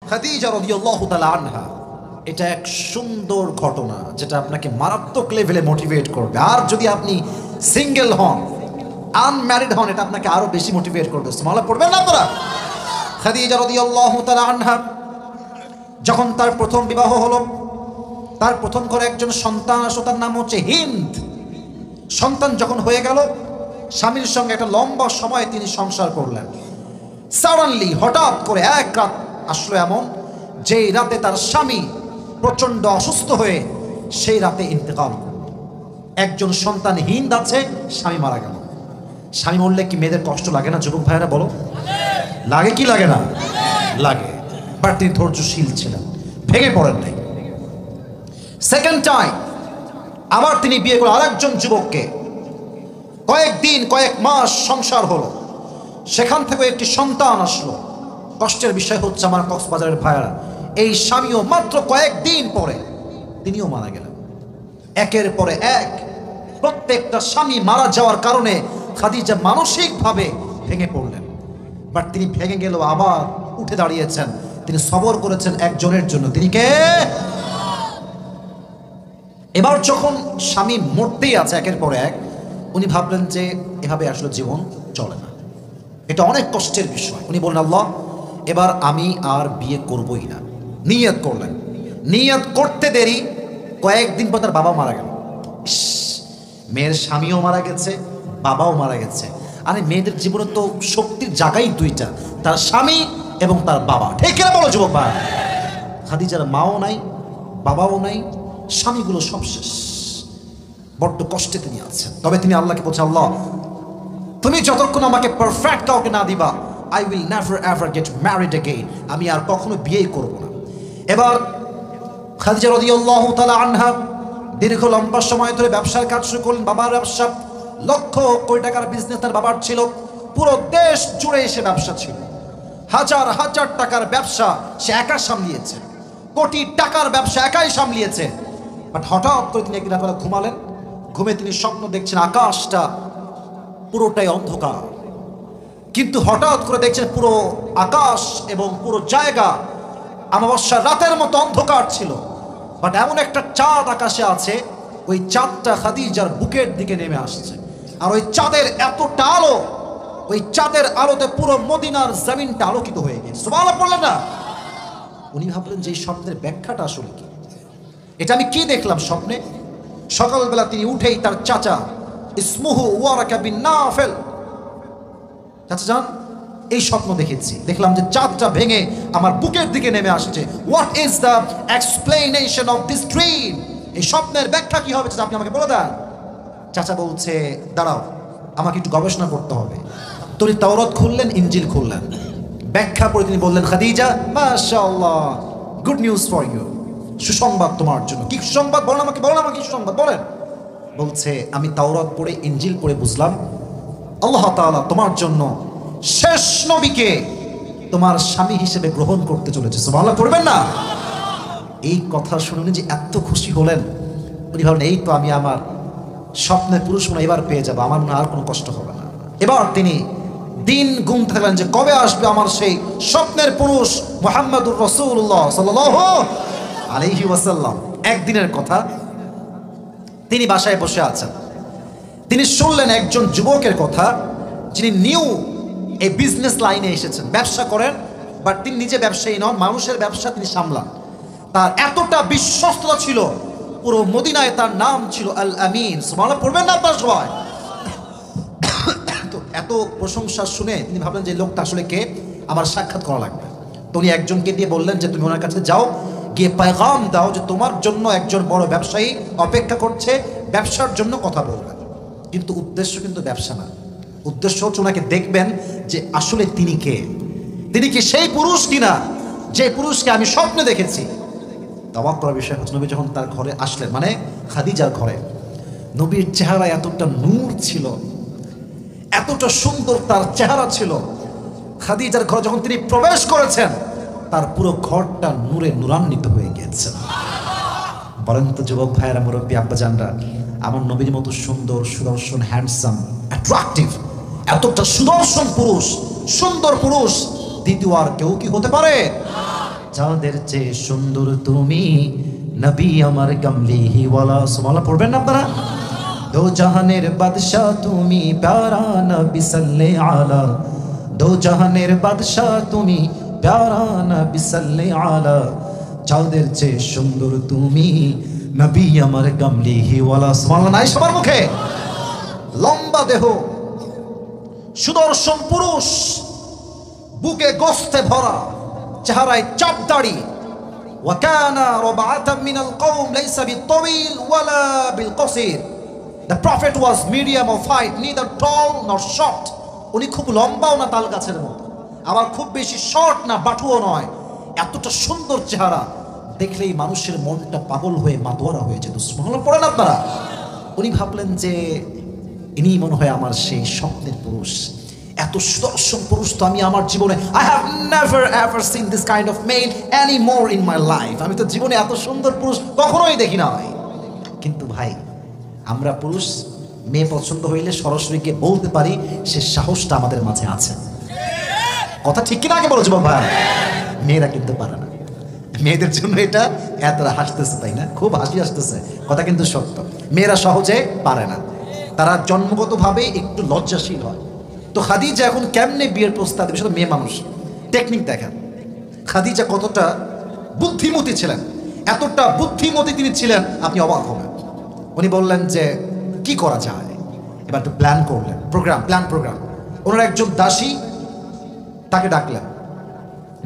খাদিজা রাদিয়াল্লাহু তাআলা আনহা, এটা এক সুন্দর ঘটনা যেটা আপনাকে মারাত্মক লেভেলে মোটিভেট করবে। আর যদি আপনি সিঙ্গেল হন, আনম্যারিড হন, এটা আপনাকে আরো বেশি মোটিভেট করবে। সুবহানাল্লাহ পড়বেন না আপনারা? খাদিজা রাদিয়াল্লাহু তাআলা আনহা যখন তার প্রথম বিবাহ হলো, তার প্রথম ঘরে একজন সন্তান আসলো, তার নাম হচ্ছে হিন্দ। সন্তান যখন হয়ে গেল, স্বামীর সঙ্গে একটা লম্বা সময় তিনি সংসার করলেন। সাডেনলি, হঠাৎ করে এক রাত আসলো এমন, যেই রাতে তার স্বামী প্রচন্ড অসুস্থ হয়ে সেই রাতে ইন্তেকাল করল। একজন সন্তান হিন্দ আছে, স্বামী মারা গেল। স্বামী মরলে কি মেয়েদের কষ্ট লাগে না যুবক ভাইয়েরা? বলো, লাগে কি লাগে না? লাগে। বাট তিনি ধৈর্যশীল ছিলেন, ভেঙে পড়েন নাই। সেকেন্ড টাইম আবার তিনি বিয়ে করলেন আরেকজন যুবককে। কয়েকদিন, কয়েক মাস সংসার হলো, সেখান থেকে একটি সন্তান আসলো। কষ্টের বিষয় হচ্ছে আমার কক্সবাজারের ভাইয়েরা, এই স্বামীও মাত্র কয়েকদিন পরে তিনিও মারা গেলেন। একের পরে এক প্রত্যেকটা স্বামী মারা যাওয়ার কারণে খাদিজা মানসিকভাবে ভেঙে পড়লেন। বাট তিনি ভেঙে গেলেও আবার উঠে দাঁড়িয়েছেন। তিনি সবর করেছেন একজনের জন্য। তিনি কে? এবার যখন স্বামী মরতেই আছে একের পর এক, উনি ভাবলেন যে এভাবে আসলে জীবন চলে না, এটা অনেক কষ্টের বিষয়। উনি বললেন, আল্লাহ, এবার আমি আর বিয়ে করবই না। নিয়ত করলেন। নিয়ত করতে দেরি, কয়েকদিন পর তার বাবা মারা গেল। মেয়ের স্বামীও মারা গেছে, বাবাও মারা গেছে। আরে মেয়েদের জীবনে তো শক্তির জায়গাই দুইটা, তার স্বামী এবং তার বাবা। ঠিক কিনা বলো যুবক ভাই? খাদিজার মাও নাই, বাবাও নাই, স্বামীগুলো সব শেষ। বড্ড কষ্টে তিনি আছেন। তবে তিনি আল্লাহকে বলছেন, আল্লাহ, তুমি যতক্ষণ আমাকে পারফেক্ট কাউকে না দিবা, I will never ever get married again. আমি আর কখনো বিয়েই করব না। এবার খাদিজা রাদিয়াল্লাহু তাআলা আনহা দীর্ঘ লম্বা সময় ধরে ব্যবসার কাজ শুরু করলেন। বাবার ব্যবসা, লক্ষ কোটি টাকার বিজনেস তার বাবার ছিল। পুরো দেশ জুড়ে সে ব্যবসা ছিল। হাজার হাজার টাকার ব্যবসা সে একা সামলিয়েছে, কোটি টাকার ব্যবসা একাই সামলিয়েছে। বাট হঠাৎ করে তিনি একদিন রাতে ঘুমালেন। ঘুমে তিনি স্বপ্ন দেখছেন আকাশটা পুরোটাই অন্ধকার, কিন্তু হঠাৎ করে দেখছেন পুরো আকাশ এবং পুরো জায়গা অমাবস্যার রাতের মতো অন্ধকার ছিল। বাট এমন একটা চাঁদ আকাশে আছে, ওই চাঁদটা খাদিজার বুকের দিকে নেমে আসছে। আর ওই চাঁদের এতটা আলো, ওই চাঁদের আলোতে পুরো মদিনার জমিনটা আলোকিত হয়ে গেছে। সুবহানাল্লাহ পড়লেন না? উনি ভাবলেন যে এই স্বপ্নের ব্যাখ্যাটা আসলে কি, এটা আমি কি দেখলাম স্বপ্নে। সকালবেলা তিনি উঠেই তার চাচা ইসমুহু ওয়ারাকা বিন নাফেল, চাচা যান, এই স্বপ্ন দেখেছি, দেখলাম যে চাঁদটা ভেঙে আমার বুকের দিকে নেমে আসছে। What is the explanation of this dream? এই স্বপ্নের ব্যাখ্যা কি হবে, আপনি আমাকে বলে দেন। চাচা বলছে, দাঁড়াও, আমাকে একটু গবেষণা করতে হবে। তিনি তাওরাত খুললেন, ইনজিল খুললেন, ব্যাখ্যা পড়ে তিনি বললেন, খাদিজা, মাশাআল্লাহ, গুড নিউজ ফর ইউ, সুসংবাদ তোমার জন্য। কি সুসংবাদ? বলেন আমাকে, বলেন আমাকে, কি সুসংবাদ বলেন। বলছে, আমি তাওরাত পড়ে, ইনজিল পড়ে বুঝলাম আল্লাহ তাআলা তোমার জন্য শেষ নবীকে তোমার স্বামী হিসেবে গ্রহণ করতে চলেছে। সুবহানাল্লাহ পড়বেন না? এই কথা শুনে যে এত খুশি হলেন, উনি ভাবলেন, এই তো আমি আমার স্বপ্নের পুরুষ মনে এবার পেয়ে যাবো, আমার মনে আর কোনো কষ্ট হবে না। এবার তিনি দিন গুনতে থাকলেন যে কবে আসবে আমার সেই স্বপ্নের পুরুষ মুহাম্মদুর রাসূলুল্লাহ সাল্লাল্লাহু আলাইহি ওয়াসাল্লাম। একদিনের কথা, তিনি বাসায় বসে আছেন, তিনি শুনলেন একজন যুবকের কথা, যিনি নিউ এই বিজনেস লাইনে এসেছেন, ব্যবসা করেন, বাট তিনি নিজে ব্যবসায়ী নন, মানুষের ব্যবসা তিনি সামলান। তার এতটা বিশ্বস্ততা ছিল, পুরো মদিনায় তার নাম ছিল আল আমিন। সুবহানাল্লাহ পড়বেন না আপনারা সবাই? তো এত প্রশংসা শুনে তিনি ভাবলেন যে লোকটা আসলে কে, আমার সাক্ষাৎ করা লাগবে। তো উনি একজনকে দিয়ে বললেন যে তুমি ওনার কাছে যাও, গিয়ে পেগাম দাও যে তোমার জন্য একজন বড় ব্যবসায়ী অপেক্ষা করছে, ব্যবসার জন্য কথা বলবেন। কিন্তু উদ্দেশ্য কিন্তু ব্যবসা না, উদ্দেশ্য হচ্ছে ওনাকে দেখবেন যে আসলে তিনি কে, তিনি কি সেই পুরুষ কিনা যে পুরুষকে আমি স্বপ্নে দেখেছি। অবাক করার বিষয় হচ্ছে, নবী যখন তার ঘরে আসলেন, মানে খাদিজার ঘরে, নবীর চেহারা এতটা নূর ছিল, এতটা সুন্দর তার চেহারা ছিল। খাদিজার ঘরে যখন তিনি প্রবেশ করেছেন, তার পুরো ঘরটা নূরে নূরান্বিত হয়ে গেছে। বলেন তো যুবক ভাইয়েরা, মুরব্বী আব্বাজানরা, আমার নবীর মতো সুন্দর, সুদর্শন, হ্যান্ডসাম, অ্যাট্রাকটিভ, এতটা সুদর্শন পুরুষ, সুন্দর পুরুষ দ্বিতীয় আর কেউ কি হতে পারে? যাদের চেয়ে সুন্দর তুমি, নবী আমার কামলিহি ওয়ালা। সুবহানাল্লাহ পড়বেন না আপনারা? দো জাহানের বাদশাহ তুমি, প্যারা নবী সাল্লে আলা। দো জাহানের বাদশাহ তুমি, প্যারা নবী সাল্লে আলা। যাদের চেয়ে সুন্দর তুমি, নবী আমার কামলিহি ওয়ালা। সুবহানাল্লাহ নাই সবার মুখে? লম্বা দেহ, সুদর্শন পুরুষ, বুকে গোস্তে ভরা, চেহারায় চাপ দাড়ি। ওয়াকানা রাবাতাম মিনাল কওম লাইসা বিতাওয়িল ওয়ালা বিলকসির। The prophet was medium of height, neither tall nor short. উনি খুব লম্বাও না তাল গাছের মতো, আবার খুব বেশি শর্ট না বাটুও নয়। এতটা সুন্দর চেহারা দেখলেই মানুষের মনটা পাগল হয়ে মাতোয়ারা হয়ে যেত। সুবহানাল্লাহ পড়েন আপনারা? উনি ভাবলেন যে ইনি মনে হয় আমার সেই স্বপ্নের পুরুষ। এত সুদর্শন পুরুষ তো আমি আমার জীবনে, I have never ever seen this kind of male anymore in my life. আমি তো জীবনে এত সুন্দর পুরুষ কখনোই দেখি না ভাই। কিন্তু ভাই, আমরা পুরুষ মেয়ে পছন্দ হইলে সরাসরি গিয়ে বলতে পারি, সে সাহসটা আমাদের মাঝে আছে। কথা ঠিক কিনা আগে বলো যুবক ভাই? মেয়েরা কিন্তু পারে না। মেয়েদের জন্য এটা এতটা হাসতেছে, তাই না? খুব হাসি আসতেছে, কথা কিন্তু সত্য। মেয়েরা সহজে পারে না, তারা জন্মগতভাবে একটু লজ্জাশীল হয়। তো খাদিজা এখন কেমনে বিয়ের প্রস্তাব দেবে, সেটা মেয়ে মানুষ টেকনিক দেখেন। খাদিজা কতটা বুদ্ধিমতী ছিলেন, এতটা বুদ্ধিমতী তিনি ছিলেন, আপনি অবাক হবেন। উনি বললেন যে কি করা যায়, এবার একটু প্ল্যান করলেন, প্রোগ্রাম। ওনার একজন দাসী তাকে ডাকলেন,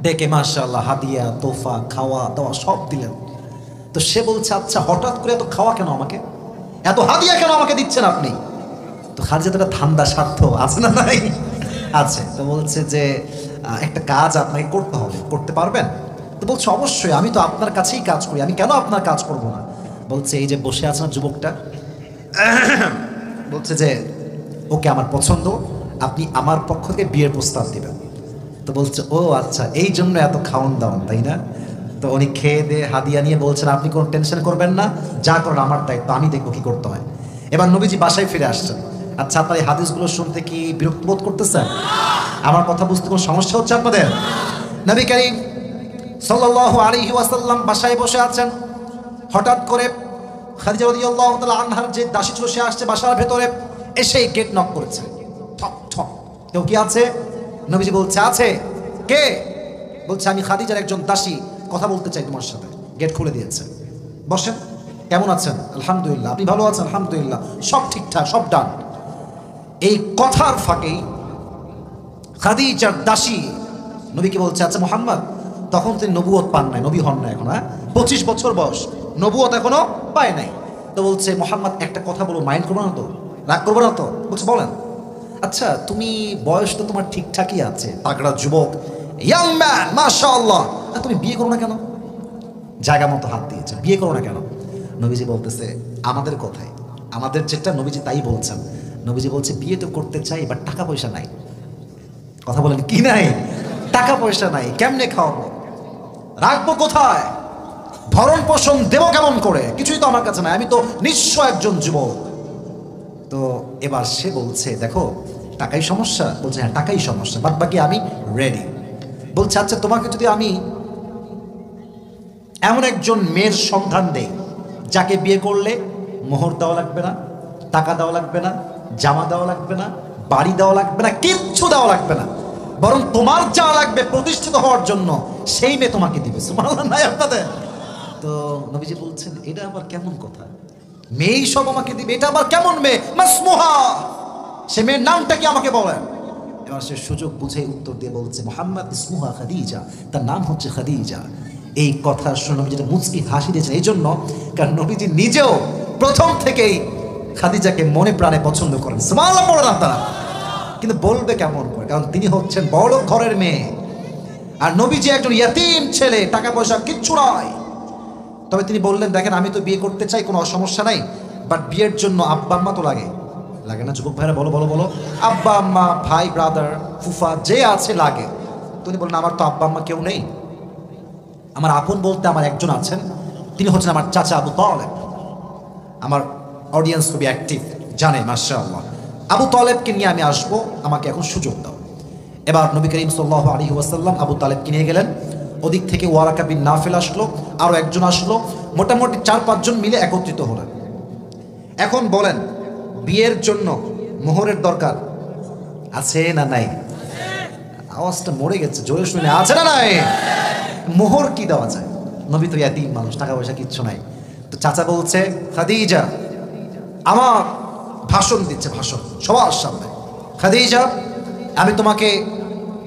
ডেকে মাশাআল্লাহ হাদিয়া, তোফা, খাওয়া দাওয়া সব দিলেন। তো সে বলছে, আচ্ছা হঠাৎ করে এত খাওয়া কেন আমাকে, এত হাদিয়া কেন আমাকে দিচ্ছেন আপনি? তো খাদিজা তো একটা ধান্দা স্বার্থ আছে না নাই? আছে। তো বলছে যে একটা কাজ আপনাকে করতে হবে, করতে পারবেন? তো বলছে অবশ্যই, আমি তো আপনার কাছেই কাজ করি, আমি কেন আপনার কাজ করব না? বলছে এই যে বসে আছেন যুবকটা, বলছে যে ওকে আমার পছন্দ, আপনি আমার পক্ষ থেকে বিয়ের প্রস্তাব দিবেন। তো বলছে ও আচ্ছা, এই জন্য এত খাওয়ান দাওয়ান, তাই না? তো উনি খেয়ে দিয়ে হাদিয়া নিয়ে বলছেন, আপনি কোনো টেনশন করবেন না, যা করেন আমার দায়িত্ব, আমি দেখবো কি করতে হয়। এবার নবীজি বাসায় ফিরে আসছেন। আচ্ছা, আপনার এই হাদিসগুলো শুনতে কি বিরক্ত বোধ করতেছেন? আমার কথা বুঝতে কোনো সমস্যা হচ্ছে আপনাদের? নবী করিম সাল্লাল্লাহু আলাইহি ওয়াসাল্লাম বাসায় বসে আছেন। হঠাৎ করে খাদিজা রাদিয়াল্লাহু তাআলা আনহার যে দাসী ছিল, সে আসছে বাসার ভেতরে, এসে গেট নক করেছে, ঠক ঠক। কেউ কি আছে? নবীজি বলছে আছে। কে? বলছে আমি খাদিজার একজন দাসী, কথা বলতে চাই তোমার সাথে। গেট খুলে দিয়েছে। বসেন। কেমন আছেন? আলহামদুলিল্লাহ। আপনি ভালো আছেন? আলহামদুলিল্লাহ। সব ঠিকঠাক, সব ডান। এই কথার ফাঁকেই খাদিজার দাসী নবীকে বলছে, আচ্ছা মুহাম্মদ, তখন তিনি নবুয়ত পান নাই, নবী হন না এখন, 25 বছর বয়স, নবুয়ত এখনো পায় নাই। তো বলছে মুহাম্মদ একটা কথা বলো, মাইন্ড করবো না তো, রাগ করবো না তো? বলছে বলেন। আচ্ছা, তুমি বয়স তো তোমার ঠিকঠাকই আছে, তাগড়া যুবক, ইয়াং ম্যান মাশাআল্লাহ, তুমি বিয়ে করো না কেন? জায়গা মতো হাত দিয়েছে, বিয়ে করো না কেন? নবীজি বলতেছে আমাদের কথাই, আমাদের যেটা নবীজি তাই বলছেন। নবীজি বলছে বিয়ে তো করতে চাই, এবার টাকা পয়সা নাই। কথা বলেন কি নাই? টাকা পয়সা নাই, কেমনে খাওয়াবো, রাখবো কোথায়, ভরণ পোষণ দেবো কেমন করে, কিছুই তো আমার কাছে নাই, আমি তো নিঃস্ব একজন যুবক। তো এবার সে বলছে দেখো, টাকাই সমস্যা? বলছে হ্যাঁ টাকাই সমস্যা, বাদ বাকি আমি রেডি। বলছে আচ্ছা, তোমাকে যদি আমি এমন একজন মেয়ের সন্ধান দেই, যাকে বিয়ে করলে মোহর দেওয়া লাগবে না, টাকা দেওয়া লাগবে না, জামা দেওয়া লাগবে না, বাড়ি দেওয়া লাগবে না, কিচ্ছু দেওয়া লাগবে না, বরং তোমার যা লাগবে প্রতিষ্ঠিত হওয়ার জন্য সেই মেয়ে তোমাকে দিবে। সুবহানাল্লাহ নাই আপনাদের? তো নবীজি বলছেন এটা আবার কেমন কথা, মেয়েই সব আমাকে দিবে, এটা আবার কেমন মেয়ে? মাসমুহা, সে মেয়ের নামটা কি আমাকে বলেন। এবার সে সুযোগ বুঝে উত্তর দিয়ে বলছে মুহাম্মদ ইসমুহা খাদিজা, তার নাম হচ্ছে খাদিজা। এই কথা শুনে নবীজি মুচকি হাসি দিয়েছেন, এই জন্য কারণ নবীজি নিজেও প্রথম থেকেই খাদিজাকে মনে প্রাণে পছন্দ করেন। সুবহানাল্লাহ পড়েন আপনারা। কিন্তু বলবে কেমন করে, কারণ তিনি হচ্ছেন বড় ঘরের মেয়ে, আর নবীজি একজন ইয়াতিম ছেলে, টাকা পয়সা কিচ্ছু নয়। তবে তিনি বললেন দেখেন, আমি তো বিয়ে করতে চাই, কোনো সমস্যা নাই, বাট বিয়ের জন্য আব্বা আম্মা তো লাগে, লাগে না যুবক ভাইরা? বলো বলো বলো। আব্বা আম্মা, ভাই ব্রাদার, ফুফা যে আছে লাগে। তিনি বললেন আমার তো আব্বা আম্মা কেউ নেই, আমার আপন বলতে আমার একজন আছেন, তিনি হচ্ছেন আমার চাচা আবু তালেব। আমার অডিয়েন্স খুবই অ্যাক্টিভ, জানে মাশাআল্লাহ। আবু তালেবকে নিয়ে আমি আসবো, আমাকে এখন সুযোগ দাও। এবার নবী করিম সাল্লাল্লাহু আলাইহি ওয়াসাল্লাম আবু তালেবকে নিয়ে গেলেন। ওদিক থেকে ওয়ারাকা বিন নাফেল আসলো, আরও একজন আসলো, মোটামুটি 4-5 জন মিলে একত্রিত হলেন। এখন বলেন, বিয়ের জন্য মোহরের দরকার আছে না নাই? আওয়াজটা মরে গেছে, জোরে শুনে আছে না নাই? মোহর কি দেওয়া যায়? নবী তো ইয়াতীম মানুষ, টাকা পয়সা কিচ্ছু নাই। তো চাচা বলছে, খাদিজা আমার ভাষণ দিচ্ছে, ভাষণ সবার সামনে, খাদিজা আমি তোমাকে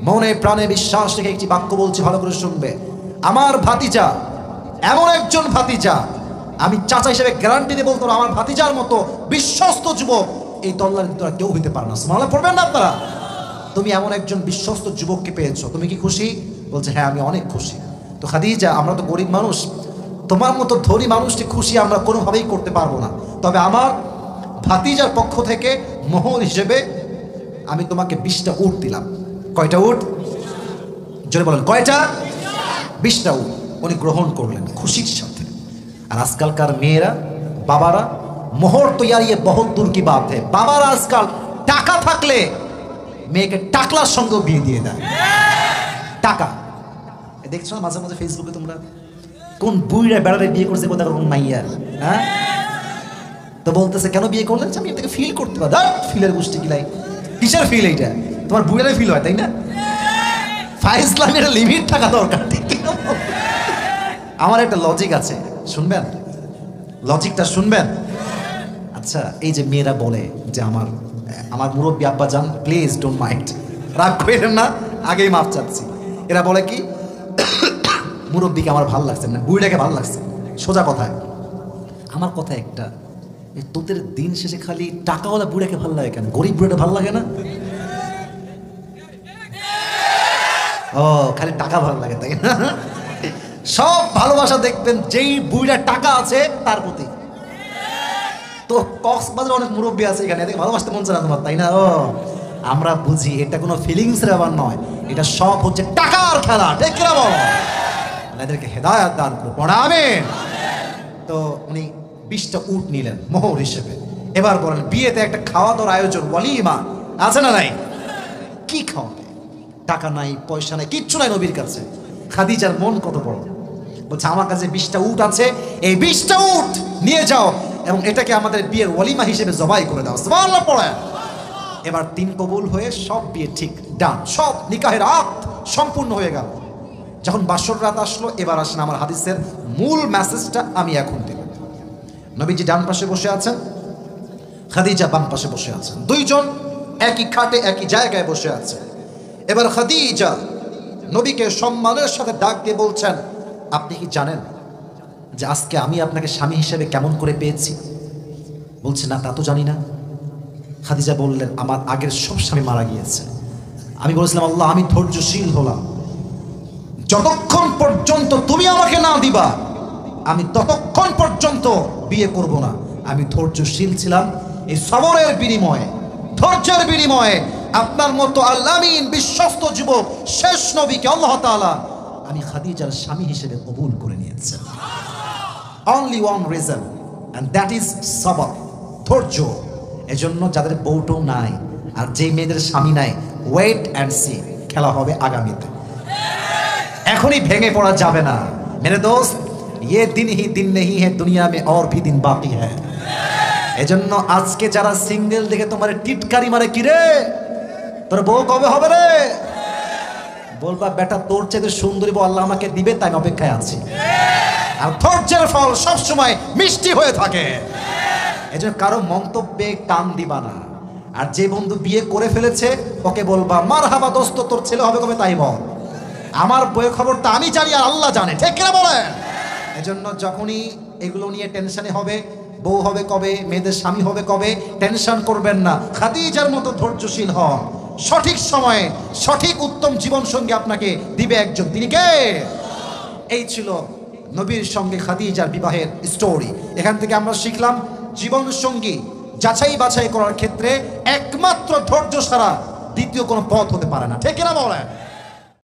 মনে প্রাণে বিশ্বাস রেখে একটি বাক্য বলছি, ভালো করে শুনবে। আমার ভাতিজা এমন একজন ভাতিজা, আমি চাচা হিসেবে গ্যারান্টি দিয়ে বলতো, আমার ভাতিজার মতো বিশ্বস্ত যুবক এই তল্লার ভিতরে কেউ হইতে পারে না। সুবহানাল্লাহ পড়বেন না আপনারা? তুমি এমন একজন বিশ্বস্ত যুবককে পেয়েছো, তুমি কি খুশি? বলছে হ্যাঁ আমি অনেক খুশি। তো খাদিজা আমরা তো গরিব মানুষ, তোমার মতো ধনী মানুষটি খুশি আমরা কোনোভাবেই করতে পারবো না, তবে আমার ভাতিজার পক্ষ থেকে মোহর হিসেবে আমি তোমাকে 20টা উট দিলাম। কয়টা উট? জোরে বলেন, কয়টা? 20টা উট। উনি গ্রহণ করলেন খুশির সাথে। আর আজকালকার মেয়েরা, বাবারা, মোহর তৈয়ারি বহুত দূর কি বাত है, বাবারা আজকাল টাকা থাকলে মেয়েকে টাকলার সঙ্গে বিয়ে দিয়ে দেয়। টাকা দেখছো না মাঝে মাঝে ফেসবুকে তোমরা, কোন বুইরা বেড়ারে বিয়ে করছে, কোথাও কোন মাইয়া, হ্যাঁ? তো বলতেছে কেন বিয়ে করলেন? আমি এটাকে ফিল করতে পারি। ফিলের গোষ্ঠী কিলাই, কিসের ফিল এইটা? তোমার বুইরারে ফিল হয়, তাই না? ফাইজলামের লিমিট থাকা দরকার। আমার একটা লজিক আছে, শুনবেন? লজিকটা শুনবেন? আচ্ছা, এই যে মেয়েরা বলে যে আমার মুরব্বী আব্বা যান, প্লিজ ডোন্ট মাইন্ড, রাগ করেন না, আগেই মাফ চাচ্ছি। এরা বলে কি, মুরব্বীকে আমার ভাল লাগছে না, বুড়িটাকে ভাল লাগছে। সোজা কথায় আমার কথা একটা, তোদের দিন শেষে খালি টাকাওয়ালা বুড়াকে ভাল লাগে কেন? গরিব বুড়াটা ভাল লাগে না? ও খালি টাকা ভালো লাগে, তাই না? সব ভালোবাসা দেখবেন যেই বুড়িটা টাকা আছে তার প্রতি। তো কক্সবাজারে অনেক মুরব্বী আছে, এখানে এদেরকে ভালোবাসতে মন চায় না তোমার, তাই না? ও আমরা বুঝি এটা কোনো ফিলিংসের ব্যাপার নয়, এটা সব হচ্ছে টাকার খেলা, ঠিক কিনা বলো? এদেরকে হেদায়াত দান করো, আমিন। তো উনি 20টা উট নিলেন মোহর হিসেবে। এবার বলেন, বিয়েতে একটা খাওয়া দাওয়ার আয়োজন, ওয়ালিমা আছে না নাই? কি খাওয়াবে? টাকা নাই, পয়সা নাই, কিচ্ছু নাই নবীর কাছে। খাদিজার মন কত বড়, বলছে আমার কাছে 20টা উট আছে, এই 20টা উট নিয়ে যাও এবং এটাকে আমাদের বিয়ের ওয়ালিমা হিসেবে জবাই করে দাও। সুবহানাল্লাহ পড়ে। এবার 3 কবুল হয়ে সব বিয়ে ঠিক, ডান, সব নিকাহের আক্ত সম্পূর্ণ হয়ে গেল। যখন বাসর রাত আসলো, এবার আসেন আমার হাদিসের মূল মেসেজটা আমি এখন দেব। নবীজি ডান পাশে বসে আছেন, খাদিজা বাম পাশে বসে আছেন, দুইজন একই খাটে একই জায়গায় বসে আছে। এবার খাদিজা নবীকে সম্মানের সাথে ডাক দিয়ে বলছেন, আপনি কি জানেন যে আজকে আমি আপনাকে স্বামী হিসেবে কেমন করে পেয়েছি? বলছে না, তা তো জানি না। খাদিজা বললেন, আমার আগের সব স্বামী মারা গিয়েছে। আমি বলেছিলাম, আল্লাহ আমি ধৈর্যশীল হলাম, যতক্ষণ পর্যন্ত তুমি আমাকে না দিবা আমি ততক্ষণ পর্যন্ত বিয়ে করব না। আমি ধৈর্যশীল ছিলাম, এই সবরের বিনিময়ে, ধৈর্যের বিনিময়ে আপনার মতো আল্লামিন বিশ্বস্ত যুবক শেষ নবীকে আল্লাহ তাআলা আমি খাদিজার স্বামী হিসেবে কবুল করে নিয়েছেন। Only one reason, and that is সবর, ধৈর্য। এজন্য যাদের বউটাও নাই আর যেই মেয়েদের স্বামী নাই, ওয়েট অ্যান্ড সি, খেলা হবে আগামীতে, এখনই ভেঙে পড়া যাবে না। মেরে দোস্ত, ये दिन ही दिन नहीं है, दुनिया में और भी दिन बाकी है। এজন্য আজকে যারা সিঙ্গেল দেখে তোমার টিটকারি মারে, কি রে তোর বউ কবে হবে রে, বলবা বেটা তোর চেয়ে সুন্দরী বউ আল্লাহ আমাকে দিবে, তাই আমি অপেক্ষায় আছি। আর ধৈর্যের ফল সবসময় মিষ্টি হয়ে থাকে। এজন্য কারো মন্তব্যে কান দিবা না। আর যে বন্ধু বিয়ে করে ফেলেছে ওকে বলবা, মারহাবা দোস্ত, তোর ছেলে হবে কবে তাই বল, আমার বইয়ের খবরটা আমি জানি আর আল্লাহ জানে, ঠিক কিনা বলেন? এজন্য যখনই এগুলো নিয়ে টেনশনে হবে, বউ হবে কবে, মেয়েদের স্বামী হবে কবে, টেনশন করবেন না। খাদিজার মতো ধৈর্যশীল হন, সঠিক সময়ে সঠিক উত্তম জীবন সঙ্গী আপনাকে দিবে একজন, তিনি কে? এই ছিল নবীর সঙ্গে খাদিজার বিবাহের স্টোরি। এখান থেকে আমরা শিখলাম, জীবন সঙ্গী যাচাই বাছাই করার ক্ষেত্রে একমাত্র ধৈর্য ছাড়া দ্বিতীয় কোনো পথ হতে পারে না, ঠিক কিনা বলেন?